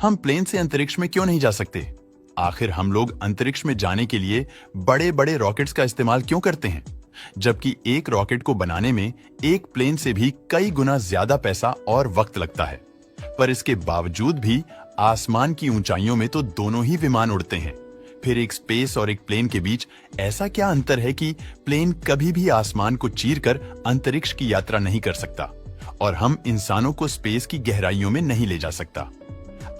हम प्लेन से अंतरिक्ष में क्यों नहीं जा सकते? आखिर हम लोग अंतरिक्ष में जाने के लिए बड़े बड़े रॉकेट्स का इस्तेमाल क्यों करते हैं, जबकि एक रॉकेट को बनाने में एक प्लेन से भी कई गुना ज्यादा पैसा और वक्त लगता है। पर इसके बावजूद भी आसमान की ऊंचाइयों में तो दोनों ही विमान उड़ते हैं। फिर एक स्पेस और एक प्लेन के बीच ऐसा क्या अंतर है कि प्लेन कभी भी आसमान को चीरकर अंतरिक्ष की यात्रा नहीं कर सकता और हम इंसानों को स्पेस की गहराइयों में नहीं ले जा सकता?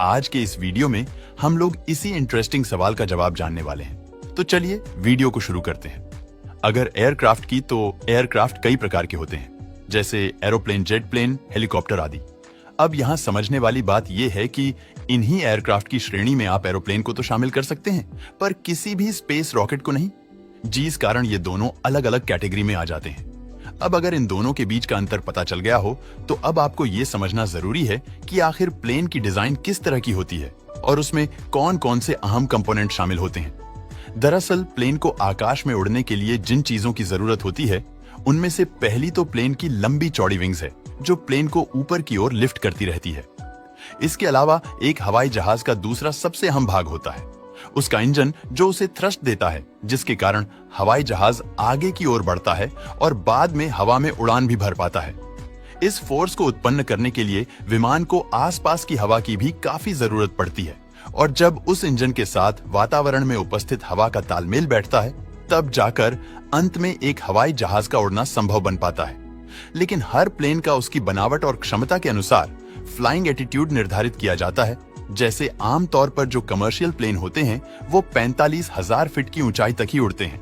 आज के इस वीडियो में हम लोग इसी इंटरेस्टिंग सवाल का जवाब जानने वाले हैं। तो चलिए वीडियो को शुरू करते हैं। अगर एयरक्राफ्ट की, तो एयरक्राफ्ट कई प्रकार के होते हैं, जैसे एरोप्लेन, जेट प्लेन, हेलीकॉप्टर आदि। अब यहाँ समझने वाली बात यह है कि इन्हीं एयरक्राफ्ट की श्रेणी में आप एरोप्लेन को तो शामिल कर सकते हैं, पर किसी भी स्पेस रॉकेट को नहीं, जिस कारण ये दोनों अलग अलग कैटेगरी में आ जाते हैं। अब अगर इन दोनों के बीच का अंतर पता चल गया हो, तो अब आपको ये समझना जरूरी है कि आखिर प्लेन की डिजाइन किस तरह की होती है और उसमें कौन कौन से अहम कंपोनेंट शामिल होते हैं। दरअसल प्लेन को आकाश में उड़ने के लिए जिन चीजों की जरूरत होती है, उनमें से पहली तो प्लेन की लंबी चौड़ी विंग्स है, जो प्लेन को ऊपर की ओर लिफ्ट करती रहती है। इसके अलावा एक हवाई जहाज का दूसरा सबसे अहम भाग होता है उसका इंजन, जो उसे थ्रस्ट देता है, जिसके कारण हवाई जहाज आगे की ओर बढ़ता है और बाद में हवा में उड़ान भी भर पाता है। इस फोर्स को उत्पन्न करने के लिए विमान को आसपास की हवा की भी काफी जरूरत पड़ती है, और जब उस इंजन के साथ वातावरण में उपस्थित हवा का तालमेल बैठता है, तब जाकर अंत में एक हवाई जहाज का उड़ना संभव बन पाता है। लेकिन हर प्लेन का उसकी बनावट और क्षमता के अनुसार फ्लाइंग एटीट्यूड निर्धारित किया जाता है। जैसे आमतौर पर जो कमर्शियल प्लेन होते हैं, वो 45,000 फीट की ऊंचाई तक ही उड़ते हैं।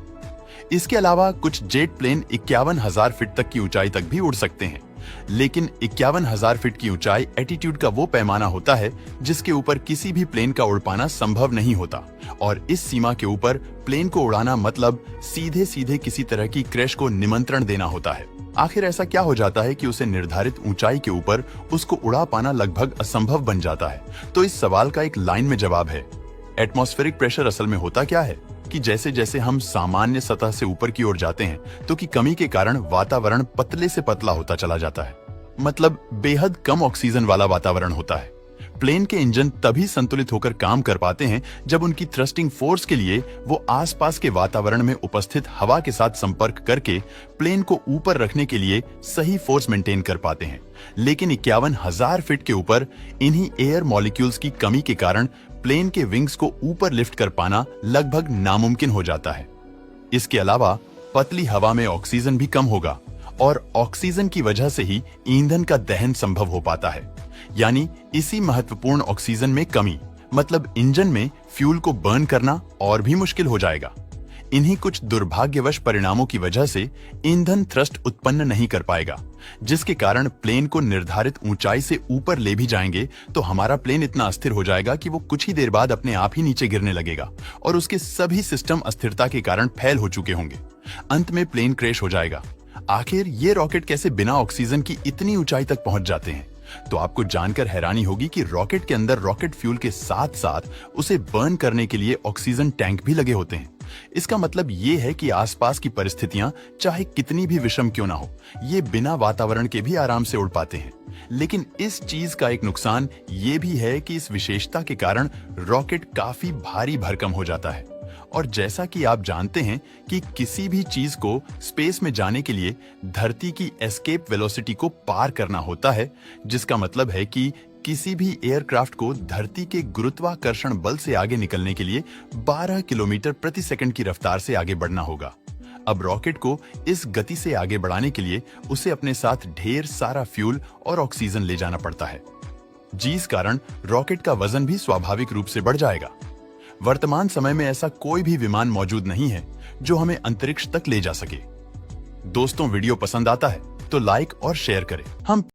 इसके अलावा कुछ जेट प्लेन 51,000 फीट तक की ऊंचाई तक भी उड़ सकते हैं। लेकिन 51,000 फीट की ऊंचाई एटीट्यूड का वो पैमाना होता है जिसके ऊपर किसी भी प्लेन का उड़ पाना संभव नहीं होता, और इस सीमा के ऊपर प्लेन को उड़ाना मतलब सीधे सीधे किसी तरह की क्रैश को निमंत्रण देना होता है। आखिर ऐसा क्या हो जाता है कि उसे निर्धारित ऊंचाई के ऊपर उसको उड़ा पाना लगभग असंभव बन जाता है? तो इस सवाल का एक लाइन में जवाब है। एटमॉस्फेरिक प्रेशर असल में होता क्या है कि जैसे जैसे हम सामान्य सतह से ऊपर की ओर जाते हैं, तो की कमी के कारण वातावरण पतले से पतला होता चला जाता है, मतलब बेहद कम ऑक्सीजन वाला वातावरण होता है। प्लेन के इंजन तभी संतुलित होकर काम कर पाते हैं जब उनकी थ्रस्टिंग फोर्स के लिए वो आसपास के वातावरण में उपस्थित हवा के साथ संपर्क करके प्लेन को ऊपर रखने के लिए सही फोर्स मेंटेन कर पाते हैं। लेकिन 51,000 फीट के ऊपर इन्हीं एयर मॉलिक्यूल्स की कमी के कारण प्लेन के विंग्स को ऊपर लिफ्ट कर पाना लगभग नामुमकिन हो जाता है। इसके अलावा पतली हवा में ऑक्सीजन भी कम होगा, और ऑक्सीजन की वजह से ही ईंधन का दहन संभव हो पाता है। यानी इसी महत्वपूर्ण ऑक्सीजन में कमी, मतलब इंजन में फ्यूल को बर्न करना और भी मुश्किल हो जाएगा। इन्हीं कुछ दुर्भाग्यवश परिणामों की वजह से ईंधन थ्रस्ट उत्पन्न नहीं कर पाएगा, जिसके कारण प्लेन को निर्धारित ऊंचाई से ऊपर ले भी जाएंगे तो हमारा प्लेन इतना अस्थिर हो जाएगा कि वो कुछ ही देर बाद अपने आप ही नीचे गिरने लगेगा, और उसके सभी सिस्टम अस्थिरता के कारण फैल हो चुके होंगे। अंत में प्लेन क्रैश हो जाएगा। आखिर ये रॉकेट कैसे बिना ऑक्सीजन की इतनी ऊंचाई तक पहुंच जाते हैं? तो आपको जानकर हैरानी होगी कि रॉकेट के अंदर रॉकेट फ्यूल के साथ साथ उसे बर्न करने के लिए ऑक्सीजन टैंक भी लगे होते हैं। इसका मतलब ये है कि आसपास की परिस्थितियां चाहे कितनी भी विषम क्यों ना हो, ये बिना वातावरण के भी आराम से उड़ पाते हैं। लेकिन इस चीज का एक नुकसान ये भी है कि इस विशेषता के कारण रॉकेट काफी भारी भरकम हो जाता है। और जैसा कि आप जानते हैं कि किसी भी चीज को स्पेस में जाने के लिए धरती की एस्केप वेलोसिटी को पार करना होता है, जिसका मतलब है कि किसी भी एयरक्राफ्ट को धरती के गुरुत्वाकर्षण बल से आगे निकलने के लिए 12 किलोमीटर प्रति सेकंड की रफ्तार से आगे बढ़ना होगा। अब रॉकेट को इस गति से आगे बढ़ाने के लिए उसे अपने साथ ढेर सारा फ्यूल और ऑक्सीजन ले जाना पड़ता है, जिस कारण रॉकेट का वजन भी स्वाभाविक रूप से बढ़ जाएगा। वर्तमान समय में ऐसा कोई भी विमान मौजूद नहीं है जो हमें अंतरिक्ष तक ले जा सके। दोस्तों, वीडियो पसंद आता है तो लाइक और शेयर करें। हम